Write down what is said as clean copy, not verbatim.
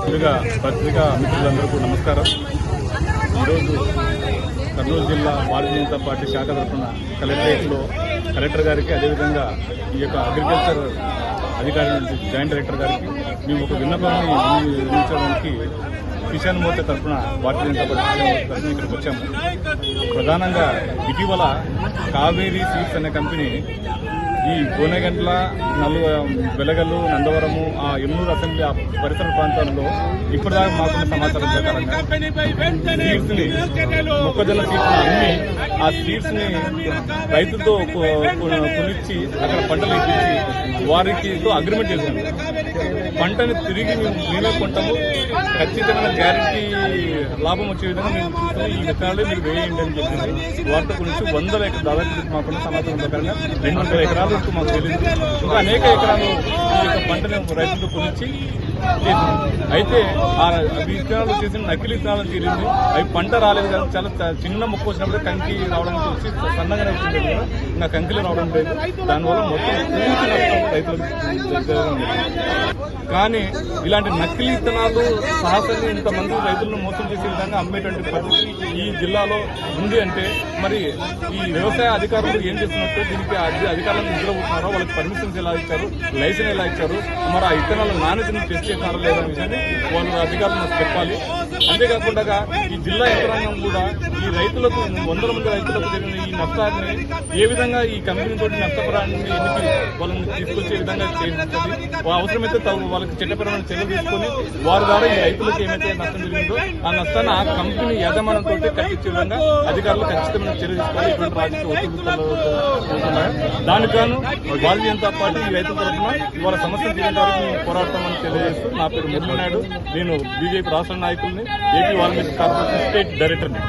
పత్రికా మిత్రులందరికీ నమస్కారం. ఈరోజు కర్నూలు జిల్లా భారతీయ జనతా పార్టీ శాఖ తరఫున కలెక్టరేట్లో కలెక్టర్ గారికి, అదేవిధంగా ఈ యొక్క అగ్రికల్చర్ అధికారి జాయింట్ డైరెక్టర్ గారికి మేము ఒక విన్నపాన్ని నిర్వహించడానికి కిసాన్ మోర్చా తరఫున భారతీయ జనతా పార్టీ తరఫున ఇక్కడికి వచ్చాము. ప్రధానంగా ఇటీవల కావేరీ సీడ్స్ అనే కంపెనీ ఈ గోనెగండ్ల, వెలగల్లు, నందవరము, ఆ ఎన్నూరు అసెంబ్లీ ఆ పరిసర ప్రాంతాల్లో ఇప్పటిదాకా మాకున్న సమాచారం ప్రకారంగా సీడ్స్ ని, మొక్కజొన్న సీడ్స్ ని అమ్మి ఆ సీడ్స్ ని రైతులతో కొనిచ్చి అక్కడ పంటలు ఇప్పించి వారికి అగ్రిమెంట్ చేశాము. పంటని తిరిగి మేమే కొంటాము, ఖచ్చితమైన గ్యారంటీ లాభం వచ్చే విధంగా మేము చూస్తాము, ఈ విత్తనాలే మీరు వేయండి అని చెప్పింది. వాటితో గురించి 100 ఎకరాలు, దాదాపు మాకున్న సమాచారం ప్రకారంగా 200 ఎకరాలు మాకు తెలియదు. ఇంకా అనేక ఎకరాలు ఈ యొక్క పంటను రైతులతో కొనిచ్చి చేసింది. అయితే ఆ విత్తనాలు చేసిన నకిలీ విత్తనాలు తీరింది. అవి పంట రాలేదు కదా, చాలా చిన్న మొక్క వచ్చినప్పుడే కంకి రావడానికి వచ్చి సన్నగానే వచ్చింది కదా, ఇంకా కంకిలు రావడం లేదు. దానివల్ల మొత్తం పూర్తి నష్టం రైతులకు. కానీ ఇలాంటి నకిలీ విత్తనాలు సాహసంగా ఇంతమంది రైతులను మోసం చేసే విధంగా అమ్మేటువంటి పరిస్థితి ఈ జిల్లాలో ఉంది అంటే మరి ఈ వ్యవసాయ అధికారులు ఏం చేస్తున్నట్టు, దీనికి అధికారులను నిద్రపోతున్నారో, వాళ్ళకి పర్మిషన్స్ ఎలా ఇచ్చారు, లైసెన్స్ ఎలా ఇచ్చారు, మరి ఆ విత్తనాల నాణ్యతను టెస్ట్ చేస్తున్నారో లేదనే విషయాన్ని వాళ్ళు అధికారులు చెప్పాలి. అంతేకాకుండా ఈ జిల్లా యంత్రాంగం కూడా ఈ రైతులకు, 100 మంది రైతులకు జరిగిన ఈ నష్టాన్ని ఏ విధంగా ఈ కంపెనీ తోటి నష్టపరాన్ని ఎన్నికలు వాళ్ళని తీసుకొచ్చే విధంగా చేస్తుంది. అవసరమైతే వాళ్ళకి చట్టపరమైన చర్యలు తీసుకొని వారి ద్వారా ఈ రైతులకు ఏమైతే నష్టం జరిగిందో ఆ నష్టాన్ని ఆ కంపెనీ యజమానంతో కట్టించే విధంగా అధికారులు ఖచ్చితమైన చర్య తీసుకోవాలి. ఇటువంటి రాజకీయ ఒత్తిడి దానికాను భారతీయ జనతా పార్టీ ఈ రైతుల తరఫున ఇవాళ సమస్యలు తీరేంత వరకు మేము పోరాడతామని తెలియజేస్తూ, నా పేరు మురళీ నాయుడు, నేను బీజేపీ రాష్ట్ర నాయకుల్ని, ఏపీ వాల్మీకి కార్పొరేషన్ స్టేట్ డైరెక్టర్ని.